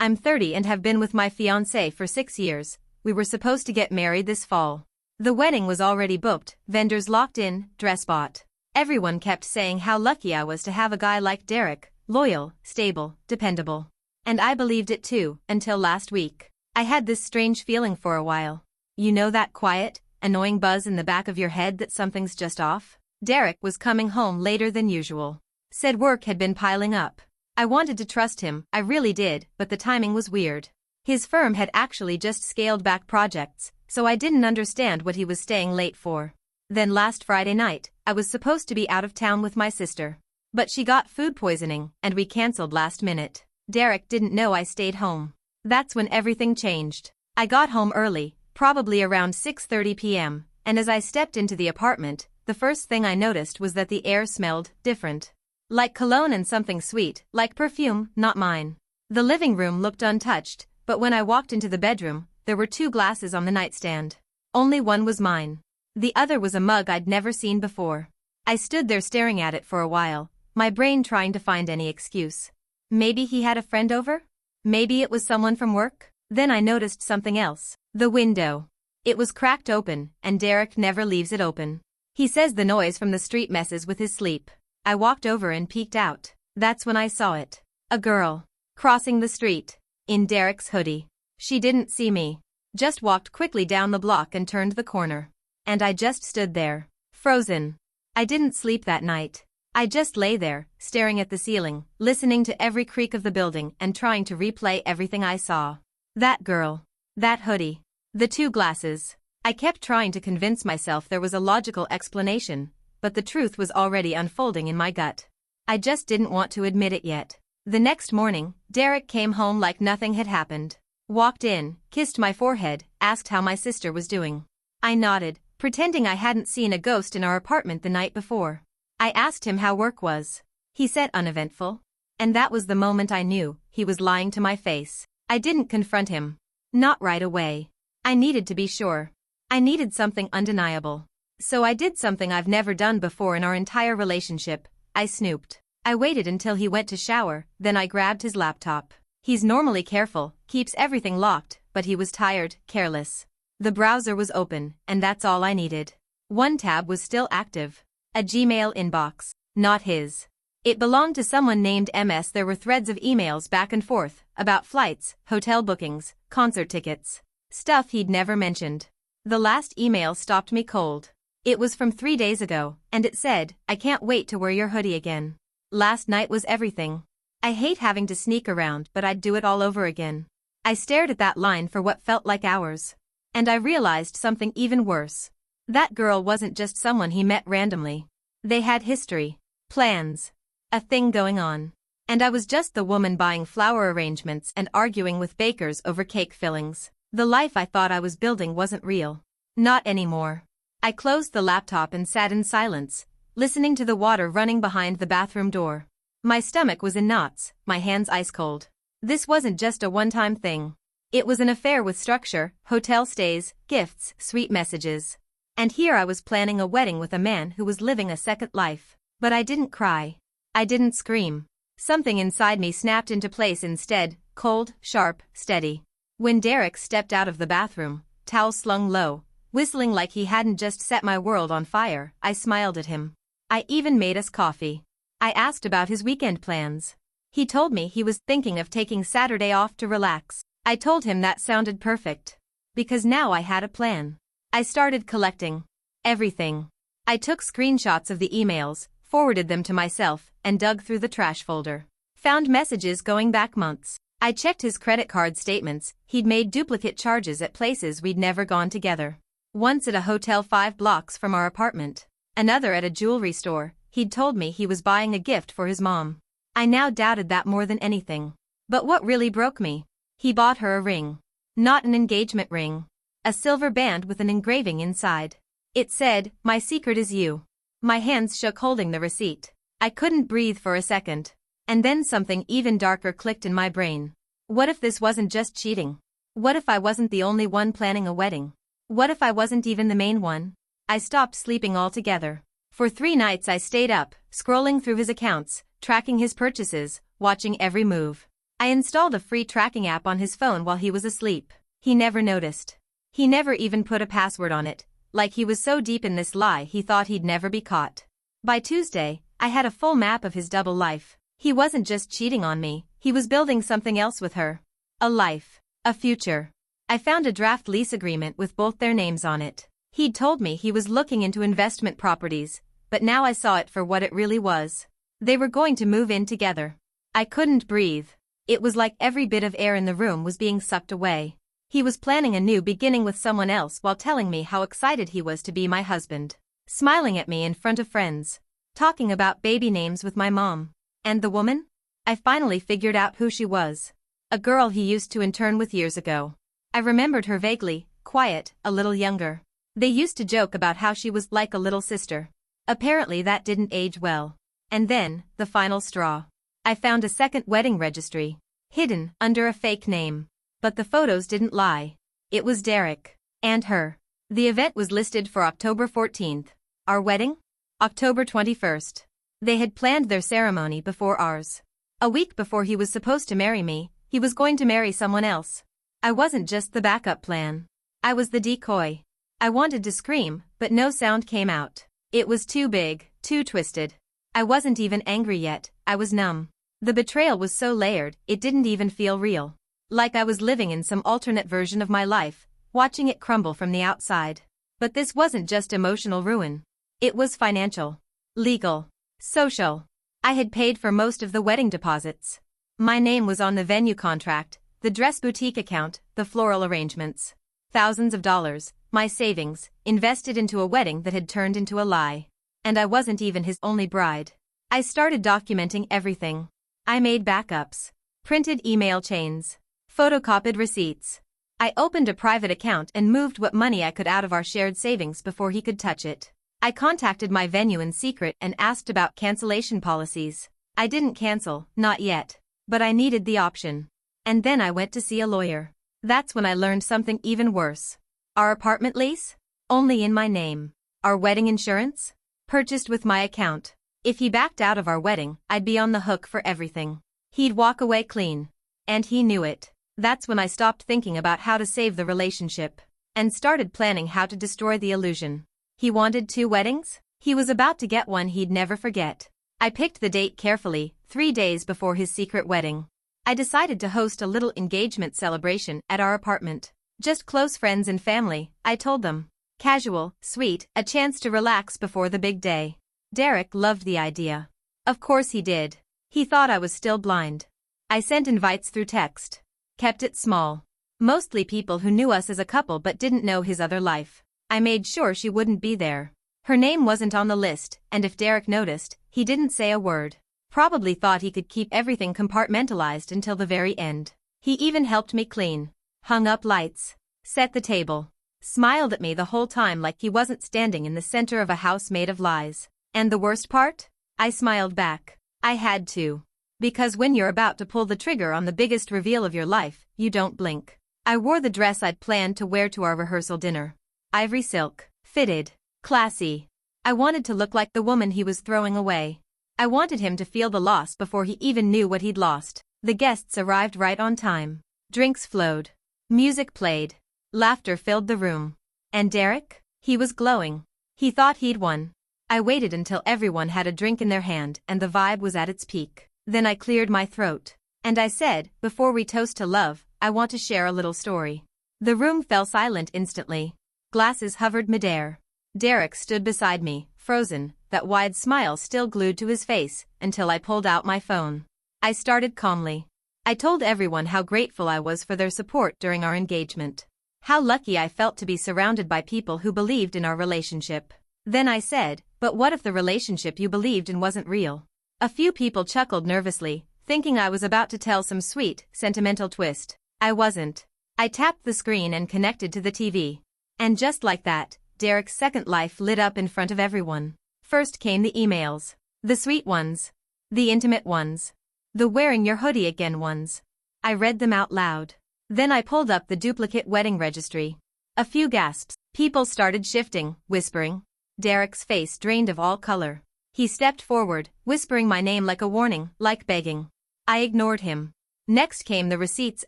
I'm 30 and have been with my fiancé for 6 years. We were supposed to get married this fall. The wedding was already booked, vendors locked in, dress bought. Everyone kept saying how lucky I was to have a guy like Derek, loyal, stable, dependable. And I believed it too, until last week. I had this strange feeling for a while. You know that quiet, annoying buzz in the back of your head that something's just off? Derek was coming home later than usual. Said work had been piling up. I wanted to trust him, I really did, but the timing was weird. His firm had actually just scaled back projects, so I didn't understand what he was staying late for. Then last Friday night, I was supposed to be out of town with my sister. But she got food poisoning, and we cancelled last minute. Derek didn't know I stayed home. That's when everything changed. I got home early, probably around 6:30 p.m., and as I stepped into the apartment, the first thing I noticed was that the air smelled different. Like cologne and something sweet, like perfume, not mine. The living room looked untouched, but when I walked into the bedroom, there were 2 glasses on the nightstand. Only one was mine. The other was a mug I'd never seen before. I stood there staring at it for a while, my brain trying to find any excuse. Maybe he had a friend over? Maybe it was someone from work? Then I noticed something else. The window. It was cracked open, and Derek never leaves it open. He says the noise from the street messes with his sleep. I walked over and peeked out. That's when I saw it. A girl. Crossing the street. In Derek's hoodie. She didn't see me. Just walked quickly down the block and turned the corner. And I just stood there. Frozen. I didn't sleep that night. I just lay there, staring at the ceiling, listening to every creak of the building and trying to replay everything I saw. That girl. That hoodie. The 2 glasses. I kept trying to convince myself there was a logical explanation, but the truth was already unfolding in my gut. I just didn't want to admit it yet. The next morning, Derek came home like nothing had happened. Walked in, kissed my forehead, asked how my sister was doing. I nodded, pretending I hadn't seen a ghost in our apartment the night before. I asked him how work was. He said uneventful. And that was the moment I knew he was lying to my face. I didn't confront him. Not right away. I needed to be sure. I needed something undeniable. So I did something I've never done before in our entire relationship. I snooped. I waited until he went to shower, then I grabbed his laptop. He's normally careful, keeps everything locked, but he was tired, careless. The browser was open, and that's all I needed. One tab was still active. A Gmail inbox. Not his. It belonged to someone named MS. There were threads of emails back and forth, about flights, hotel bookings, concert tickets. Stuff he'd never mentioned. The last email stopped me cold. It was from 3 days ago, and it said, "I can't wait to wear your hoodie again. Last night was everything. I hate having to sneak around, but I'd do it all over again." I stared at that line for what felt like hours. And I realized something even worse. That girl wasn't just someone he met randomly. They had history, plans, a thing going on. And I was just the woman buying flower arrangements and arguing with bakers over cake fillings. The life I thought I was building wasn't real. Not anymore. I closed the laptop and sat in silence, listening to the water running behind the bathroom door. My stomach was in knots, my hands ice cold. This wasn't just a one-time thing. It was an affair with structure, hotel stays, gifts, sweet messages. And here I was planning a wedding with a man who was living a second life. But I didn't cry. I didn't scream. Something inside me snapped into place instead, cold, sharp, steady. When Derek stepped out of the bathroom, towel slung low, whistling like he hadn't just set my world on fire, I smiled at him. I even made us coffee. I asked about his weekend plans. He told me he was thinking of taking Saturday off to relax. I told him that sounded perfect. Because now I had a plan. I started collecting everything. I took screenshots of the emails, forwarded them to myself, and dug through the trash folder. Found messages going back months. I checked his credit card statements. He'd made duplicate charges at places we'd never gone together. Once at a hotel 5 blocks from our apartment. Another at a jewelry store. He'd told me he was buying a gift for his mom. I now doubted that more than anything. But what really broke me? He bought her a ring. Not an engagement ring. A silver band with an engraving inside. It said, "My secret is you." My hands shook holding the receipt. I couldn't breathe for a second. And then something even darker clicked in my brain. What if this wasn't just cheating? What if I wasn't the only one planning a wedding? What if I wasn't even the main one? I stopped sleeping altogether. For 3 nights I stayed up, scrolling through his accounts, tracking his purchases, watching every move. I installed a free tracking app on his phone while he was asleep. He never noticed. He never even put a password on it, like he was so deep in this lie he thought he'd never be caught. By Tuesday, I had a full map of his double life. He wasn't just cheating on me, he was building something else with her. A life. A future. I found a draft lease agreement with both their names on it. He'd told me he was looking into investment properties, but now I saw it for what it really was. They were going to move in together. I couldn't breathe. It was like every bit of air in the room was being sucked away. He was planning a new beginning with someone else while telling me how excited he was to be my husband. Smiling at me in front of friends. Talking about baby names with my mom. And the woman? I finally figured out who she was. A girl he used to intern with years ago. I remembered her vaguely, quiet, a little younger. They used to joke about how she was like a little sister. Apparently that didn't age well. And then, the final straw. I found a second wedding registry. Hidden under a fake name. But the photos didn't lie. It was Derek. And her. The event was listed for October 14th. Our wedding? October 21st. They had planned their ceremony before ours. A week before he was supposed to marry me, he was going to marry someone else. I wasn't just the backup plan. I was the decoy. I wanted to scream, but no sound came out. It was too big, too twisted. I wasn't even angry yet, I was numb. The betrayal was so layered, it didn't even feel real. Like I was living in some alternate version of my life, watching it crumble from the outside. But this wasn't just emotional ruin. It was financial. Legal. Social. I had paid for most of the wedding deposits. My name was on the venue contract, the dress boutique account, the floral arrangements. Thousands of dollars, my savings, invested into a wedding that had turned into a lie. And I wasn't even his only bride. I started documenting everything. I made backups. Printed email chains. Photocopied receipts. I opened a private account and moved what money I could out of our shared savings before he could touch it. I contacted my venue in secret and asked about cancellation policies. I didn't cancel, not yet. But I needed the option. And then I went to see a lawyer. That's when I learned something even worse. Our apartment lease? Only in my name. Our wedding insurance? Purchased with my account. If he backed out of our wedding, I'd be on the hook for everything. He'd walk away clean. And he knew it. That's when I stopped thinking about how to save the relationship. And started planning how to destroy the illusion. He wanted 2 weddings? He was about to get one he'd never forget. I picked the date carefully, 3 days before his secret wedding. I decided to host a little engagement celebration at our apartment. Just close friends and family, I told them. Casual, sweet, a chance to relax before the big day. Derek loved the idea. Of course he did. He thought I was still blind. I sent invites through text. Kept it small. Mostly people who knew us as a couple but didn't know his other life. I made sure she wouldn't be there. Her name wasn't on the list, and if Derek noticed, he didn't say a word. Probably thought he could keep everything compartmentalized until the very end. He even helped me clean. Hung up lights. Set the table. Smiled at me the whole time like he wasn't standing in the center of a house made of lies. And the worst part? I smiled back. I had to. Because when you're about to pull the trigger on the biggest reveal of your life, you don't blink. I wore the dress I'd planned to wear to our rehearsal dinner. Ivory silk, fitted, classy. I wanted to look like the woman he was throwing away. I wanted him to feel the loss before he even knew what he'd lost. The guests arrived right on time. Drinks flowed. Music played. Laughter filled the room. And Derek? He was glowing. He thought he'd won. I waited until everyone had a drink in their hand and the vibe was at its peak. Then I cleared my throat. And I said, before we toast to love, I want to share a little story. The room fell silent instantly. Glasses hovered midair. Derek stood beside me, frozen, that wide smile still glued to his face, until I pulled out my phone. I started calmly. I told everyone how grateful I was for their support during our engagement. How lucky I felt to be surrounded by people who believed in our relationship. Then I said, but what if the relationship you believed in wasn't real? A few people chuckled nervously, thinking I was about to tell some sweet, sentimental twist. I wasn't. I tapped the screen and connected to the TV. And just like that, Derek's second life lit up in front of everyone. First came the emails. The sweet ones. The intimate ones. The wearing your hoodie again ones. I read them out loud. Then I pulled up the duplicate wedding registry. A few gasps. People started shifting, whispering. Derek's face drained of all color. He stepped forward, whispering my name like a warning, like begging. I ignored him. Next came the receipts,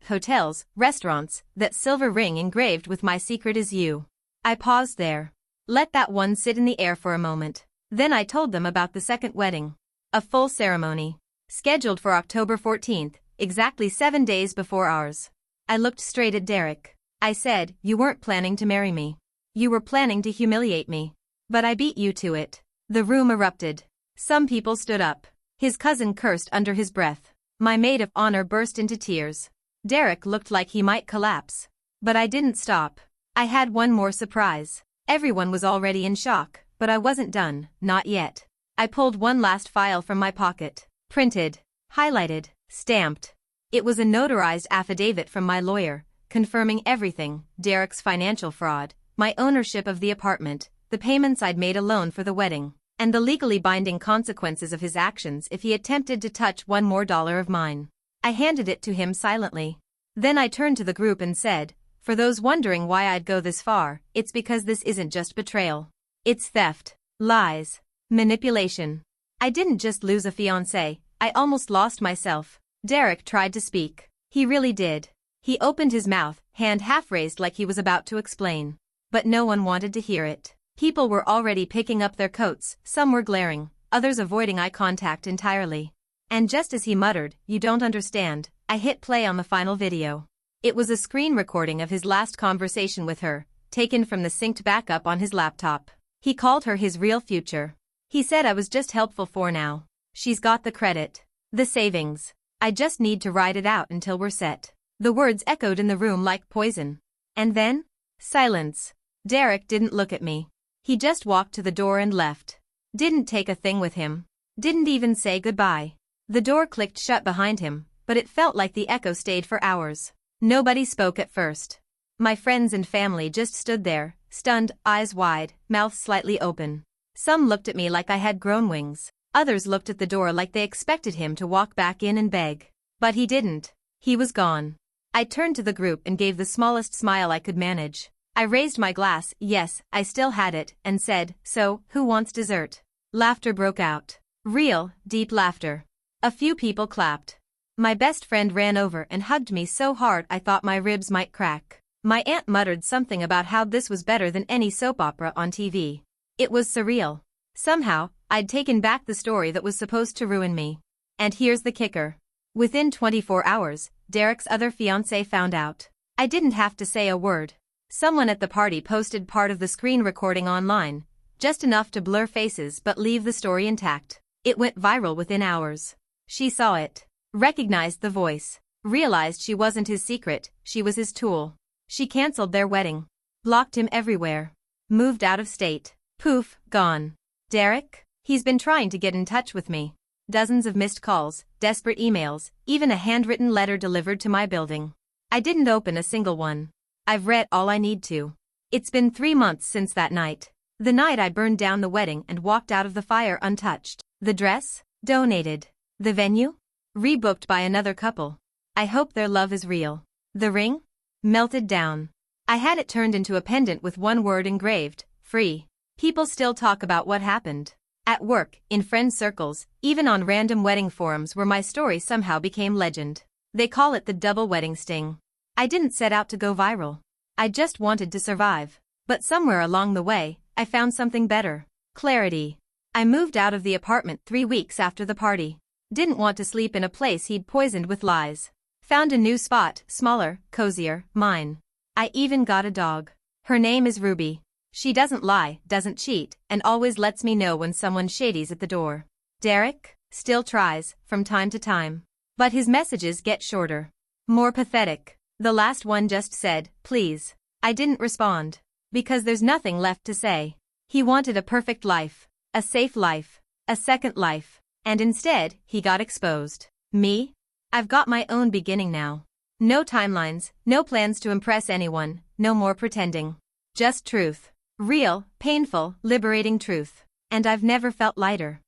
hotels, restaurants, that silver ring engraved with "My secret is you." I paused there. Let that one sit in the air for a moment. Then I told them about the second wedding. A full ceremony. Scheduled for October 14th, exactly 7 days before ours. I looked straight at Derek. I said, "You weren't planning to marry me. You were planning to humiliate me. But I beat you to it." The room erupted. Some people stood up. His cousin cursed under his breath. My maid of honor burst into tears. Derek looked like he might collapse. But I didn't stop. I had one more surprise. Everyone was already in shock, but I wasn't done, not yet. I pulled one last file from my pocket. Printed, highlighted, stamped. It was a notarized affidavit from my lawyer, confirming everything: Derek's financial fraud, my ownership of the apartment, the payments I'd made alone for the wedding, and the legally binding consequences of his actions if he attempted to touch one more dollar of mine. I handed it to him silently. Then I turned to the group and said, "For those wondering why I'd go this far, it's because this isn't just betrayal. It's theft, lies, manipulation. I didn't just lose a fiancé, I almost lost myself." Derek tried to speak. He really did. He opened his mouth, hand half raised like he was about to explain. But no one wanted to hear it. People were already picking up their coats, some were glaring, others avoiding eye contact entirely. And just as he muttered, "You don't understand," I hit play on the final video. It was a screen recording of his last conversation with her, taken from the synced backup on his laptop. He called her his real future. He said I was just helpful for now. She's got the credit. The savings. I just need to ride it out until we're set. The words echoed in the room like poison. And then? Silence. Derek didn't look at me. He just walked to the door and left. Didn't take a thing with him. Didn't even say goodbye. The door clicked shut behind him, but it felt like the echo stayed for hours. Nobody spoke at first. My friends and family just stood there, stunned, eyes wide, mouths slightly open. Some looked at me like I had grown wings. Others looked at the door like they expected him to walk back in and beg. But he didn't. He was gone. I turned to the group and gave the smallest smile I could manage. I raised my glass, yes, I still had it, and said, "So, who wants dessert?" Laughter broke out. Real, deep laughter. A few people clapped. My best friend ran over and hugged me so hard I thought my ribs might crack. My aunt muttered something about how this was better than any soap opera on TV. It was surreal. Somehow, I'd taken back the story that was supposed to ruin me. And here's the kicker. Within 24 hours, Derek's other fiancé found out. I didn't have to say a word. Someone at the party posted part of the screen recording online, just enough to blur faces but leave the story intact. It went viral within hours. She saw it. Recognized the voice. Realized she wasn't his secret, she was his tool. She canceled their wedding. Blocked him everywhere. Moved out of state. Poof, gone. Derek? He's been trying to get in touch with me. Dozens of missed calls, desperate emails, even a handwritten letter delivered to my building. I didn't open a single one. I've read all I need to. It's been 3 months since that night. The night I burned down the wedding and walked out of the fire untouched. The dress? Donated. The venue? Rebooked by another couple. I hope their love is real. The ring? Melted down. I had it turned into a pendant with one word engraved, free. People still talk about what happened. At work, in friend circles, even on random wedding forums where my story somehow became legend. They call it the double wedding sting. I didn't set out to go viral. I just wanted to survive. But somewhere along the way, I found something better. Clarity. I moved out of the apartment 3 weeks after the party. Didn't want to sleep in a place he'd poisoned with lies. Found a new spot, smaller, cozier, mine. I even got a dog. Her name is Ruby. She doesn't lie, doesn't cheat, and always lets me know when someone shady's at the door. Derek? Still tries, from time to time. But his messages get shorter. More pathetic. The last one just said, "Please." I didn't respond. Because there's nothing left to say. He wanted a perfect life. A safe life. A second life. And instead, he got exposed. Me? I've got my own beginning now. No timelines, no plans to impress anyone, no more pretending. Just truth. Real, painful, liberating truth. And I've never felt lighter.